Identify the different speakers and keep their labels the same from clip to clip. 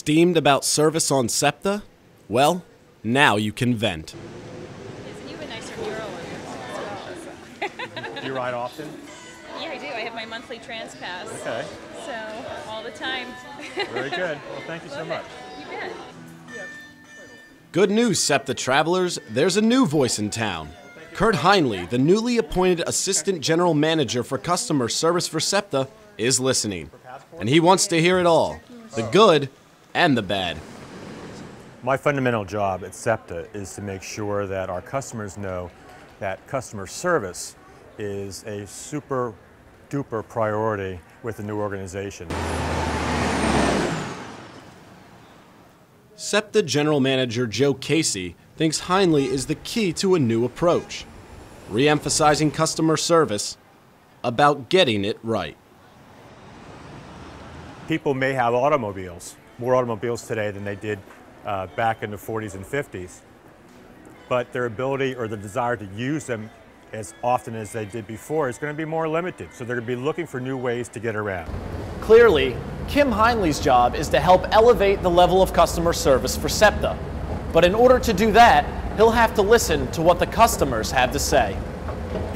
Speaker 1: Steamed about service on SEPTA? Well, now you can vent.
Speaker 2: It's an even nicer mural as well.
Speaker 3: Do you ride often?
Speaker 2: Yeah, I do. I have my monthly trans pass.
Speaker 3: Okay.
Speaker 2: So, all the time.
Speaker 3: Very good. Well, thank you so much.
Speaker 2: You bet.
Speaker 1: Good news, SEPTA travelers. There's a new voice in town. Kurt Heinley, the newly appointed Assistant General Manager for Customer Service for SEPTA, is listening. And he wants to hear it all, the good and the bad.
Speaker 3: My fundamental job at SEPTA is to make sure that our customers know that customer service is a super duper priority with the new organization.
Speaker 1: SEPTA General Manager Joe Casey thinks Heinley is the key to a new approach, re-emphasizing customer service, about getting it right.
Speaker 3: People may have automobiles, more automobiles today than they did back in the 40s and 50s, but their ability or the desire to use them as often as they did before is going to be more limited, so they're going to be looking for new ways to get around.
Speaker 4: Clearly, Kim Heinley's job is to help elevate the level of customer service for SEPTA. But in order to do that, he'll have to listen to what the customers have to say.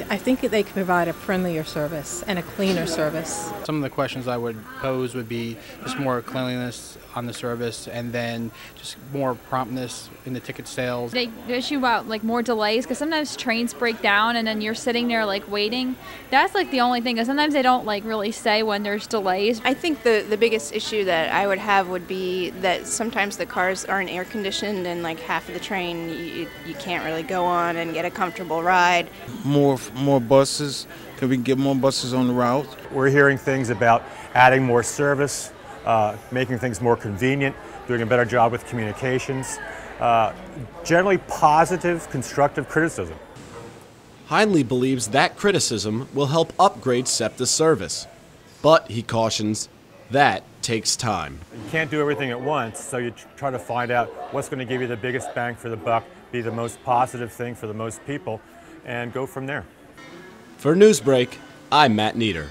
Speaker 5: I think they can provide a friendlier service and a cleaner service.
Speaker 6: Some of the questions I would pose would be just more cleanliness on the service, and then just more promptness in the ticket sales.
Speaker 7: They issue about like more delays, because sometimes trains break down and then you're sitting there like waiting. That's like the only thing, because sometimes they don't like really say when there's delays.
Speaker 8: I think the biggest issue that I would have would be that sometimes the cars aren't air conditioned, and like half of the train you can't really go on and get a comfortable ride.
Speaker 9: More buses. Can we get more buses on the route?
Speaker 3: We're hearing things about adding more service, making things more convenient, doing a better job with communications, generally positive, constructive criticism.
Speaker 1: Heinley believes that criticism will help upgrade SEPTA's service. But, he cautions, that takes time.
Speaker 3: You can't do everything at once, so you try to find out what's going to give you the biggest bang for the buck, be the most positive thing for the most people, and go from there.
Speaker 1: For Newsbreak, I'm Matt Neder.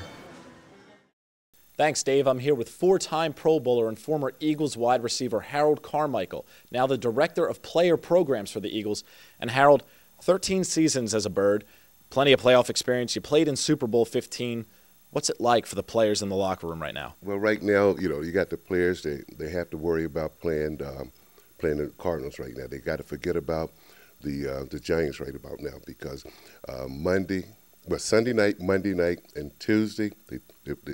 Speaker 4: Thanks, Dave. I'm here with four-time Pro Bowler and former Eagles wide receiver Harold Carmichael, now the Director of Player Programs for the Eagles. And Harold, 13 seasons as a Bird, plenty of playoff experience. You played in Super Bowl 15. What's it like for the players in the locker room right now?
Speaker 10: Well, right now, you got the players, they have to worry about playing the Cardinals right now. They got to forget about the Giants right about now, because Sunday night, Monday night, and Tuesday, they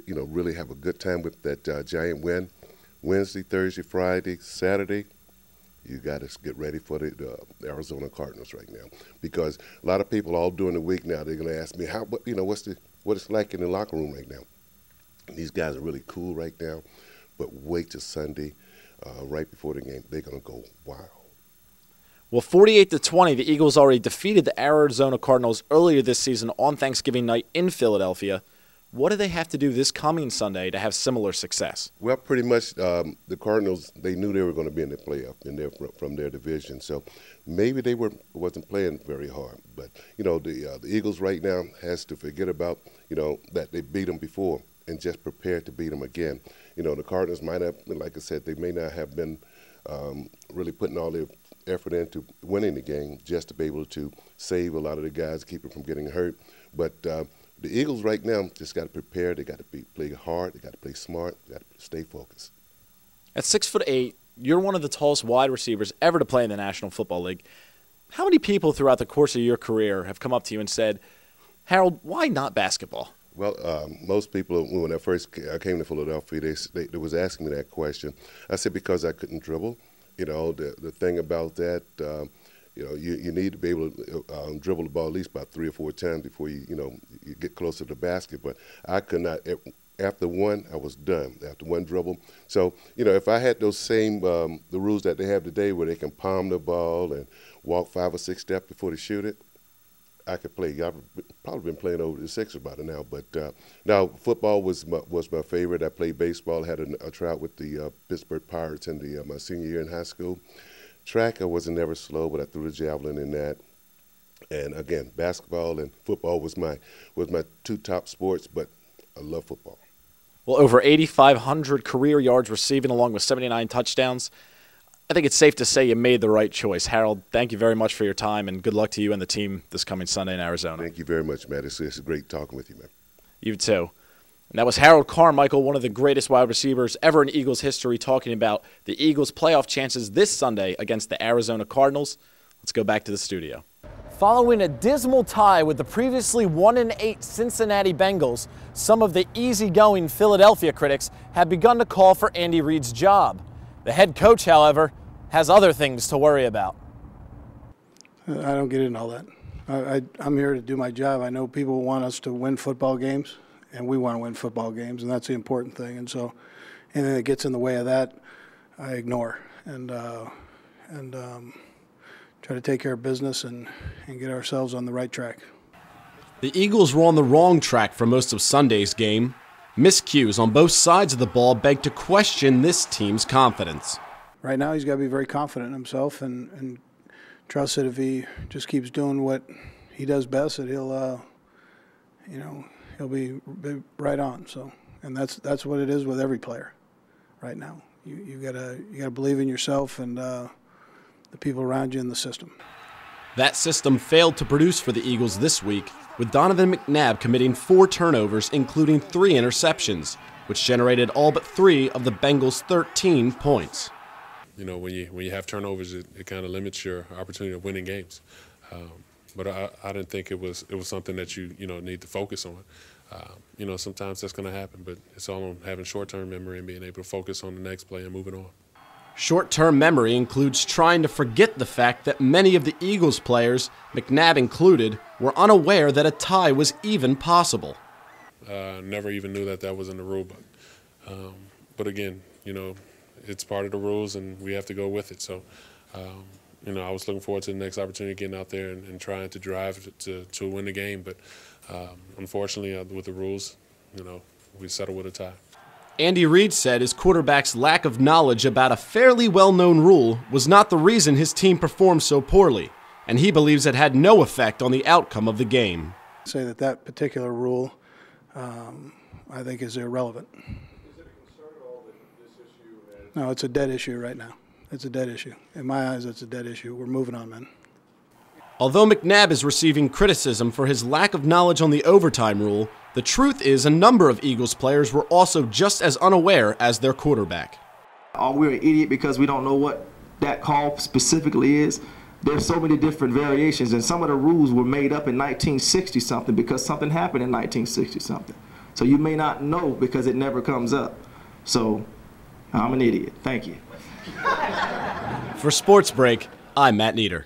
Speaker 10: really have a good time with that Giant win. Wednesday, Thursday, Friday, Saturday, you got to get ready for the Arizona Cardinals right now, because a lot of people all during the week now, they're going to ask me what it's like in the locker room right now. And these guys are really cool right now, but wait till Sunday, right before the game, they're going to go wild.
Speaker 4: Well, 48-20, the Eagles already defeated the Arizona Cardinals earlier this season on Thanksgiving night in Philadelphia. What do they have to do this coming Sunday to have similar success?
Speaker 10: Well, pretty much the Cardinals, they knew they were going to be in the playoff from their division, so maybe they wasn't playing very hard. But the Eagles right now has to forget about that they beat them before and just prepare to beat them again. The Cardinals might have, like I said, they may not have been really putting all their effort into winning the game just to be able to save a lot of the guys, keep them from getting hurt. But the Eagles right now just got to prepare. They got to play hard. They got to play smart. They got to stay focused.
Speaker 4: At 6'8", you're one of the tallest wide receivers ever to play in the National Football League. How many people throughout the course of your career have come up to you and said, Harold, why not basketball?
Speaker 10: Well, most people, when I first came to Philadelphia, they was asking me that question. I said, because I couldn't dribble. The thing about that, you need to be able to dribble the ball at least about 3 or 4 times before you get closer to the basket. But I could not. After one, I was done. After one dribble. So, if I had those same the rules that they have today, where they can palm the ball and walk 5 or 6 steps before they shoot it, I could play. I've probably been playing over the Sixers by now, but now football was my favorite. I played baseball. Had a tryout with the Pittsburgh Pirates in my senior year in high school. Track, I wasn't never slow, but I threw the javelin in that. And again, basketball and football was my 2 top sports, but I love football.
Speaker 4: Well, over 8,500 career yards receiving along with 79 touchdowns. I think it's safe to say you made the right choice. Harold, thank you very much for your time, and good luck to you and the team this coming Sunday in Arizona.
Speaker 10: Thank you very much, Matt. It's great talking with you, man.
Speaker 4: You too. And that was Harold Carmichael, one of the greatest wide receivers ever in Eagles history, talking about the Eagles' playoff chances this Sunday against the Arizona Cardinals. Let's go back to the studio. Following a dismal tie with the previously 1-8 Cincinnati Bengals, some of the easygoing Philadelphia critics have begun to call for Andy Reid's job. The head coach, however, has other things to worry about.
Speaker 11: I don't get into all that. I'm here to do my job. I know people want us to win football games, and we want to win football games, and that's the important thing. And so anything that gets in the way of that, I ignore and try to take care of business and get ourselves on the right track.
Speaker 1: The Eagles were on the wrong track for most of Sunday's game. Miscues on both sides of the ball beg to question this team's confidence.
Speaker 11: Right now he's got to be very confident in himself and trust that if he just keeps doing what he does best, that he'll be right on. So, and that's what it is with every player right now. You gotta believe in yourself and the people around you in the system.
Speaker 1: That system failed to produce for the Eagles this week, with Donovan McNabb committing 4 turnovers, including 3 interceptions, which generated all but 3 of the Bengals' 13 points.
Speaker 12: You know, when you have turnovers, it kind of limits your opportunity of winning games. But I didn't think it was something that you need to focus on. Sometimes that's going to happen, but it's all on having short-term memory and being able to focus on the next play and moving on.
Speaker 1: Short-term memory includes trying to forget the fact that many of the Eagles players, McNabb included, were unaware that a tie was even possible.
Speaker 12: Never even knew that was in the rule book. But again, it's part of the rules and we have to go with it. So, I was looking forward to the next opportunity, getting out there and trying to drive to win the game. But unfortunately, with the rules, we settled with a tie.
Speaker 1: Andy Reid said his quarterback's lack of knowledge about a fairly well-known rule was not the reason his team performed so poorly, and he believes it had no effect on the outcome of the game.
Speaker 11: Say that particular rule, I think, is irrelevant.
Speaker 13: Is it a concern at all that this issue has...
Speaker 11: No, it's a dead issue right now. It's a dead issue. In my eyes, it's a dead issue. We're moving on, man.
Speaker 1: Although McNabb is receiving criticism for his lack of knowledge on the overtime rule, the truth is a number of Eagles players were also just as unaware as their quarterback.
Speaker 14: Are we an idiot because we don't know what that call specifically is? There's so many different variations, and some of the rules were made up in 1960-something because something happened in 1960-something. So you may not know because it never comes up. So I'm an idiot. Thank you.
Speaker 1: For Sports Break, I'm Matt Neder.